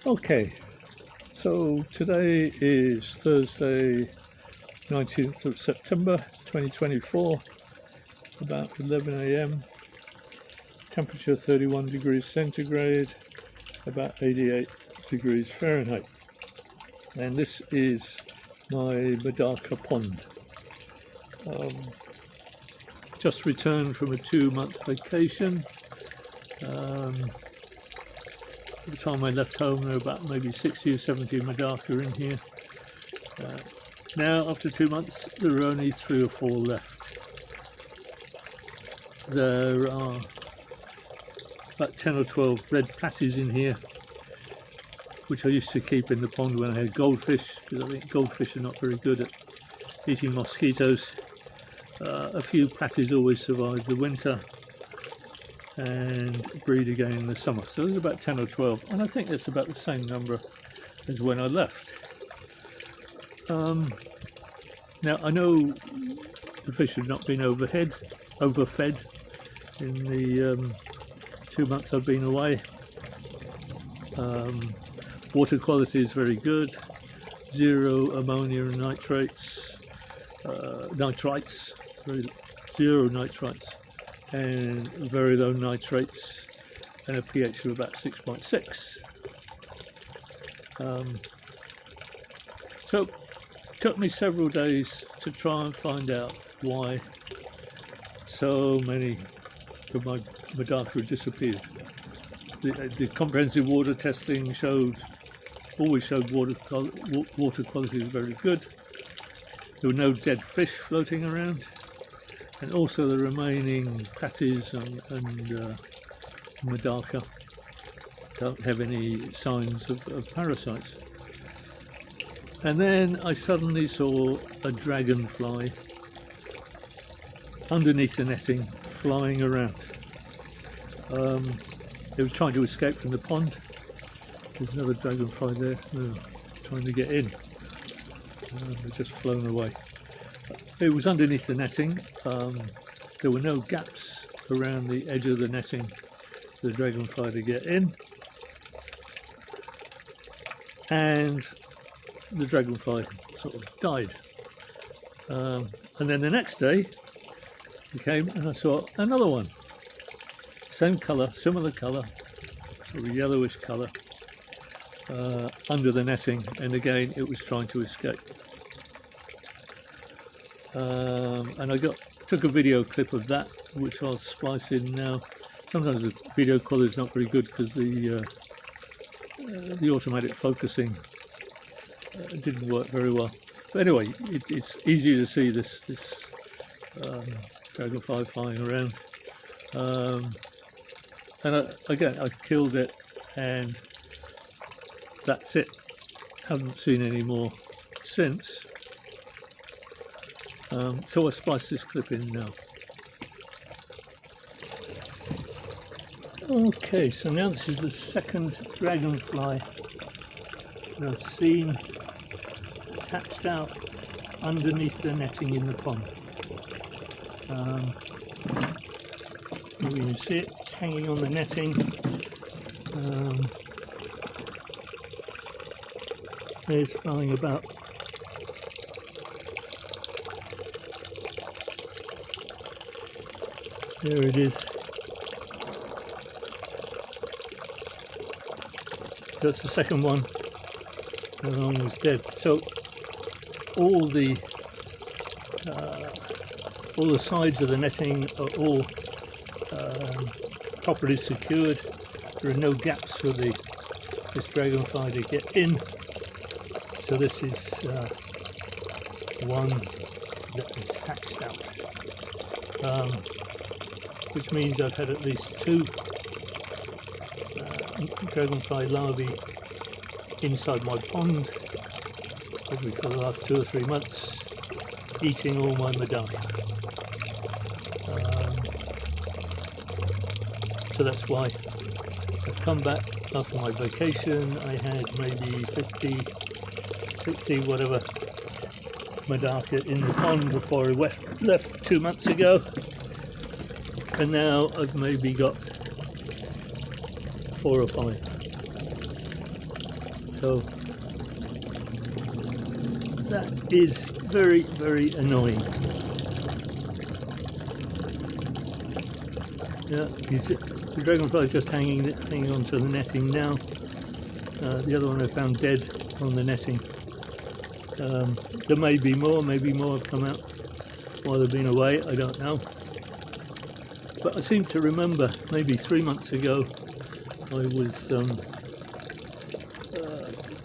Okay, so today is Thursday, 19th of September 2024, about 11 a.m. Temperature 31 degrees centigrade, about 88 degrees Fahrenheit. And this is my MEDAKA pond. Just returned from a 2-month vacation. At the time I left home, there were about maybe 60 or 70 MEDAKA in here. Now, after 2 months, there are only 3 or 4 left. There are about 10 or 12 red patties in here, which I used to keep in the pond when I had goldfish, because I think goldfish are not very good at eating mosquitoes. A few patties always survive the winter and breed again in the summer. So there's about 10 or 12, and I think that's about the same number as when I left. Now, I know the fish have not been overfed in the 2 months I've been away. Water quality is very good, 0 ammonia and nitrites, 0 nitrites, and very low nitrates, and a pH of about 6.6. So it took me several days to try and find out why so many of my MEDAKA disappeared. The comprehensive water testing always showed water quality was very good. There were no dead fish floating around, and also the remaining patties and MEDAKA don't have any signs of parasites. And then I suddenly saw a dragonfly underneath the netting, flying around. They were trying to escape from the pond. There's another dragonfly there, trying to get in. They've just flown away. It was underneath the netting. There were no gaps around the edge of the netting for the dragonfly to get in. And the dragonfly sort of died. And then the next day I came and I saw another one. Same colour, similar colour, sort of yellowish colour, under the netting, and again it was trying to escape. And I took a video clip of that, which I'll splice in now. Sometimes the video quality is not very good because the automatic focusing didn't work very well. But anyway, it's easy to see this dragonfly flying around. And again, I killed it, and that's it. Haven't seen any more since. So I'll splice this clip in now. Okay, so now this is the second dragonfly that I've seen. It's hatched out underneath the netting in the pond. You can see it, it's hanging on the netting. It's flying about. There it is. That's the second one. The other one was dead. So all the sides of the netting are all properly secured. There are no gaps for this dragonfly to get in. So this is one that is hatched out, which means I've had at least 2 dragonfly larvae inside my pond, probably for the last 2 or 3 months, eating all my MEDAKA. So that's why I've come back after my vacation. I had maybe 50, 60, whatever MEDAKA in the pond before I left 2 months ago, and now I've maybe got 4 or 5. So that is very, very annoying. Yeah, the dragonfly is just hanging onto the netting now. The other one I found dead on the netting. There may be more have come out while they've been away, I don't know. But I seem to remember maybe 3 months ago I was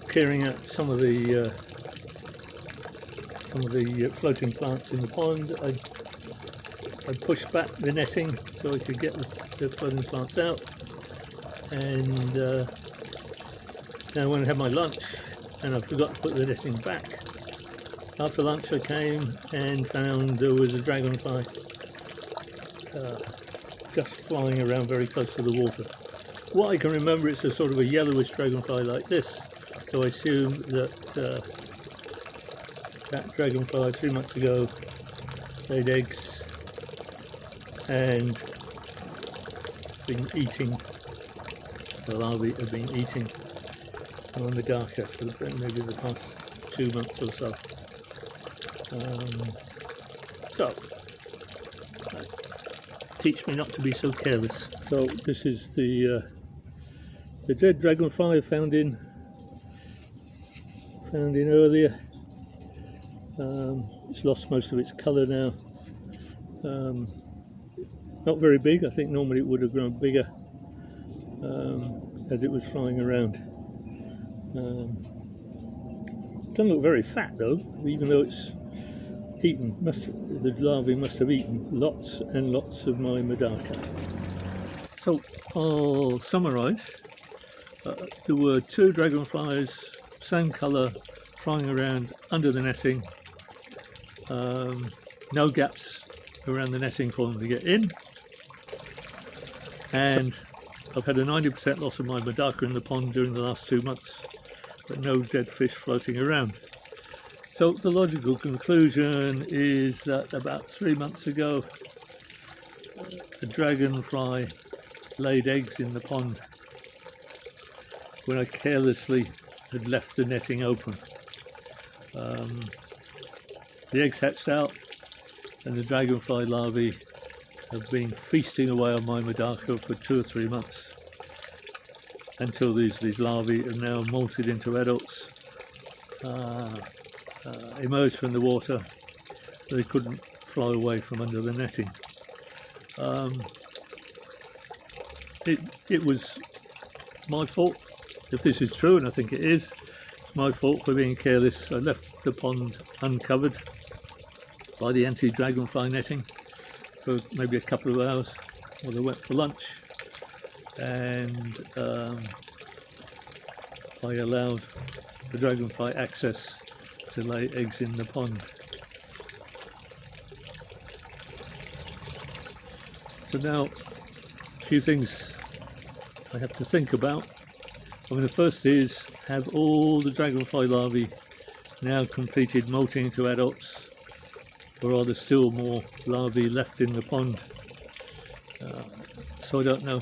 clearing out some of the floating plants in the pond. I pushed back the netting so I could get the floating plants out, and then when I had my lunch and I forgot to put the netting back. After lunch I came and found there was a dragonfly just flying around very close to the water. What I can remember, it's a sort of a yellowish dragonfly like this, so I assume that that dragonfly 3 months ago laid eggs and been eating, the larvae have been eating my MEDAKA for maybe the past 2 months or so. So teach me not to be so careless. So this is the dead dragonfly I found in earlier. It's lost most of its colour now. Not very big. I think normally it would have grown bigger as it was flying around. Doesn't look very fat though, even though it's eaten. The larvae must have eaten lots and lots of my MEDAKA. So I'll summarise. There were 2 dragonflies, same colour, flying around under the netting. No gaps around the netting for them to get in, and I've had a 90% loss of my MEDAKA in the pond during the last 2 months, but no dead fish floating around. So the logical conclusion is that about 3 months ago a dragonfly laid eggs in the pond when I carelessly had left the netting open. The eggs hatched out and the dragonfly larvae have been feasting away on my MEDAKA for 2 or 3 months until these larvae have now molted into adults, emerged from the water. They couldn't fly away from under the netting. It was my fault, if this is true, and I think it is. It's my fault for being careless. I left the pond uncovered by the anti-dragonfly netting for maybe a couple of hours while they went for lunch, and I allowed the dragonfly access to lay eggs in the pond. So now a few things I have to think about. I mean, the first is, have all the dragonfly larvae now completed molting into adults, or are there still more larvae left in the pond? So I don't know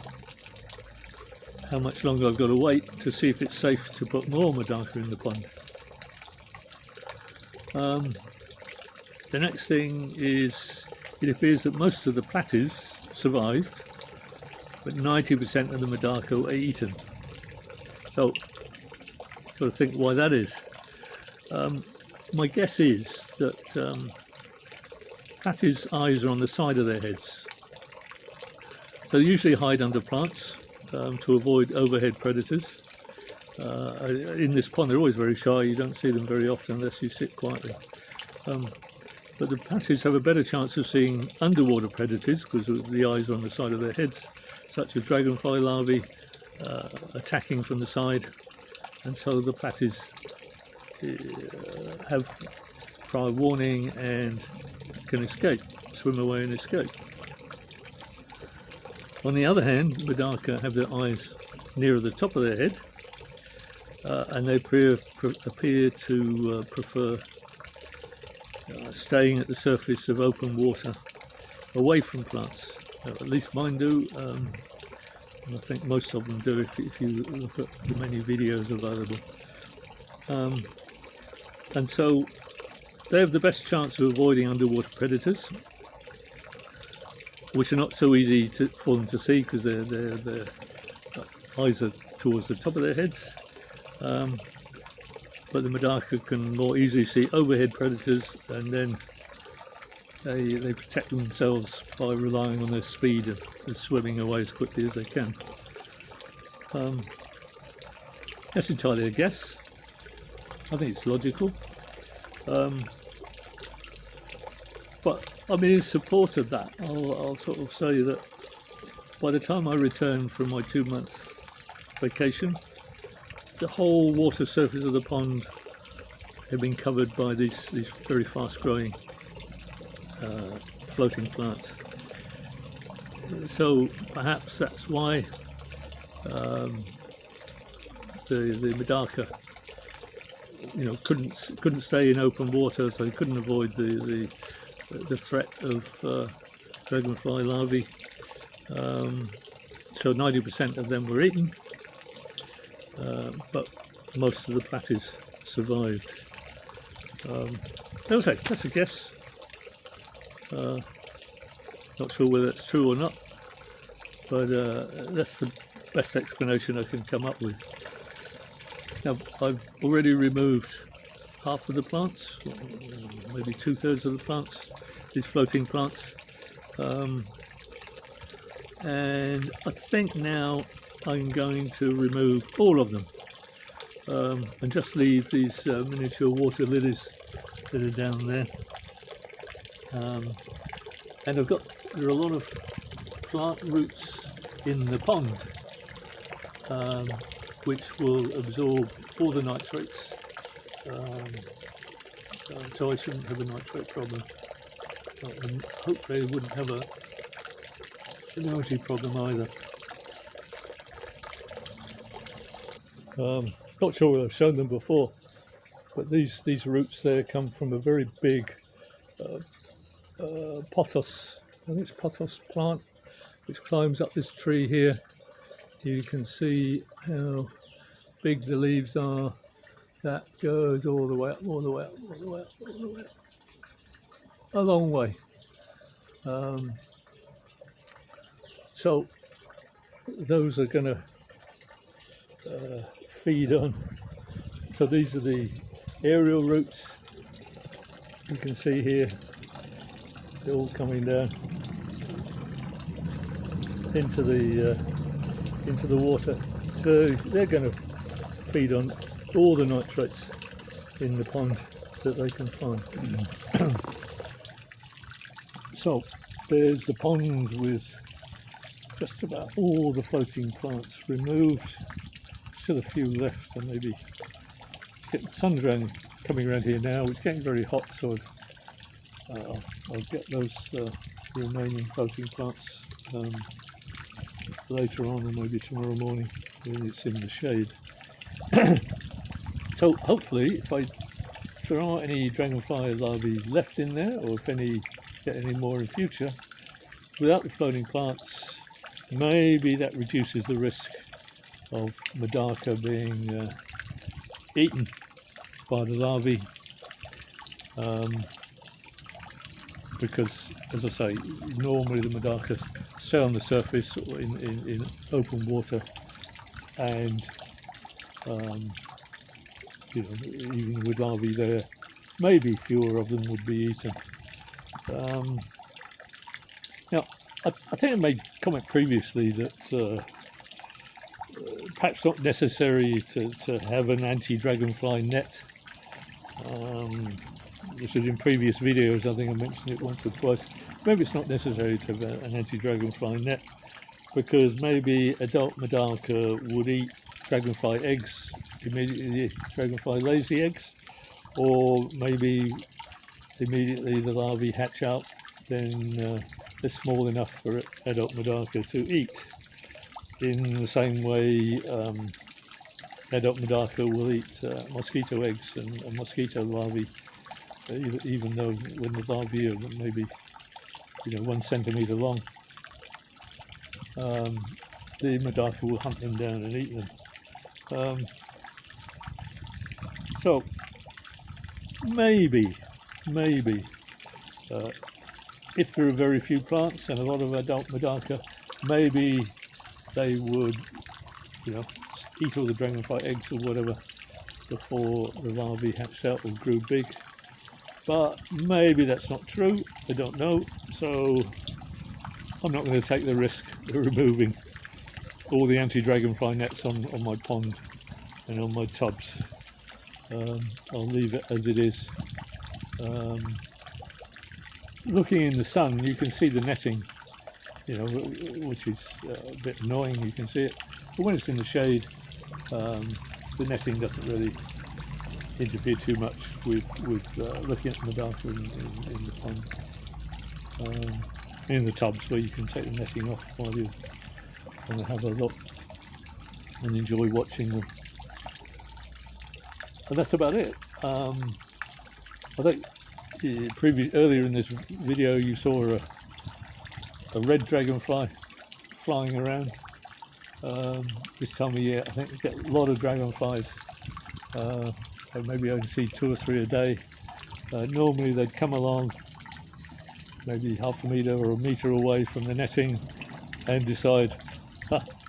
how much longer I've got to wait to see if it's safe to put more MEDAKA in the pond. The next thing is, it appears that most of the platies survived, but 90% of the MEDAKA were eaten. So got to think why that is. My guess is that platies' eyes are on the side of their heads, so they usually hide under plants to avoid overhead predators. In this pond they're always very shy, you don't see them very often unless you sit quietly. But the platies have a better chance of seeing underwater predators because the eyes are on the side of their heads, such as dragonfly larvae attacking from the side, and so the platies have prior warning and can escape, swim away and escape. On the other hand, MEDAKA have their eyes nearer the top of their head, and they appear to prefer staying at the surface of open water, away from plants. At least mine do. I think most of them do if you look at the many videos available. and so they have the best chance of avoiding underwater predators, which are not so easy for them to see because their eyes are towards the top of their heads. But the MEDAKA can more easily see overhead predators, and then they protect themselves by relying on their speed and swimming away as quickly as they can. That's entirely a guess. I think it's logical. But I mean, in support of that, I'll sort of say that by the time I returned from my 2-month vacation, the whole water surface of the pond had been covered by these very fast-growing floating plants. So perhaps that's why the MEDAKA, couldn't stay in open water, so they couldn't avoid the threat of dragonfly larvae. So 90% of them were eaten, but most of the platies survived. That's a guess. Not sure whether it's true or not, but that's the best explanation I can come up with. Now, I've already removed half of the plants, maybe 2/3 of the plants, these floating plants, and I think now I'm going to remove all of them and just leave these miniature water lilies that are down there. And there are a lot of plant roots in the pond which will absorb all the nitrates, so I shouldn't have a nitrate problem, and hopefully I wouldn't have an algae problem either. Not sure whether I've shown them before, but these roots there come from a very big pothos, I think it's pothos plant, which climbs up this tree here. You can see how big the leaves are. That goes all the way up, all the way up, all the way up, all the way up, a long way. So those are going to feed on. So these are the aerial roots. You can see here, they're all coming down into the water. So they're going to feed on all the nitrates in the pond that they can find. So there's the pond with just about all the floating plants removed. Still a few left, and maybe the sun's coming around here now. It's getting very hot, so I'll get those remaining floating plants later on, or maybe tomorrow morning when it's in the shade. So hopefully, if there aren't any dragonfly larvae left in there, or if get any more in future, without the floating plants, maybe that reduces the risk of MEDAKA being eaten by the larvae, because, as I say, normally the MEDAKA stay on the surface or in open water, and even with larvae there, maybe fewer of them would be eaten. Now, I think I made comment previously that perhaps not necessary to have an anti-dragonfly net. This was in previous videos, I think I mentioned it once or twice. Maybe it's not necessary to have an anti-dragonfly net, because maybe adult MEDAKA would eat dragonfly eggs immediately dragonfly lays the eggs, or maybe immediately the larvae hatch out, then they're small enough for adult MEDAKA to eat. In the same way, adult MEDAKA will eat mosquito eggs and mosquito larvae, even though when the larvae are maybe 1 centimetre long, the MEDAKA will hunt them down and eat them. So maybe, if there are very few plants and a lot of adult MEDAKA, maybe they would, you know, eat all the dragonfly eggs or whatever before the larvae hatched out or grew big. But maybe that's not true, I don't know, so I'm not going to take the risk of removing all the anti-dragonfly nets on my pond and on my tubs. I'll leave it as it is. Looking in the sun, you can see the netting, you know, which is a bit annoying. You can see it, but when it's in the shade, the netting doesn't really interfere too much with looking at MEDAKA in the pond, in the tubs, where you can take the netting off while you want to have a look and enjoy watching them. And that's about it. I think earlier in this video you saw a red dragonfly flying around. This time of year I think you get a lot of dragonflies. Maybe I can see 2 or 3 a day. Normally they'd come along maybe half a metre or a metre away from the netting and decide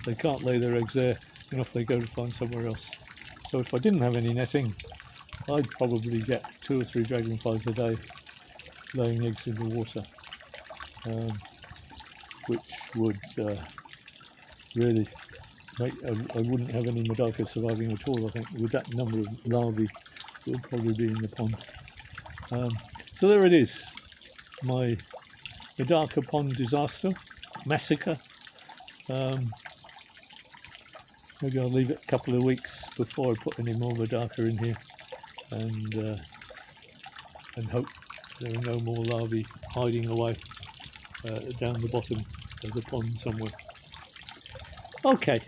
they can't lay their eggs there, and off they go to find somewhere else. So if I didn't have any netting, I'd probably get 2 or 3 dragonflies a day laying eggs in the water, which would really make, I wouldn't have any MEDAKA surviving at all. I think with that number of larvae that would probably be in the pond. So there it is, my MEDAKA pond disaster, massacre. Maybe I'll leave it a couple of weeks before I put any more MEDAKA in here, and hope there are no more larvae hiding away down the bottom of the pond somewhere. Okay.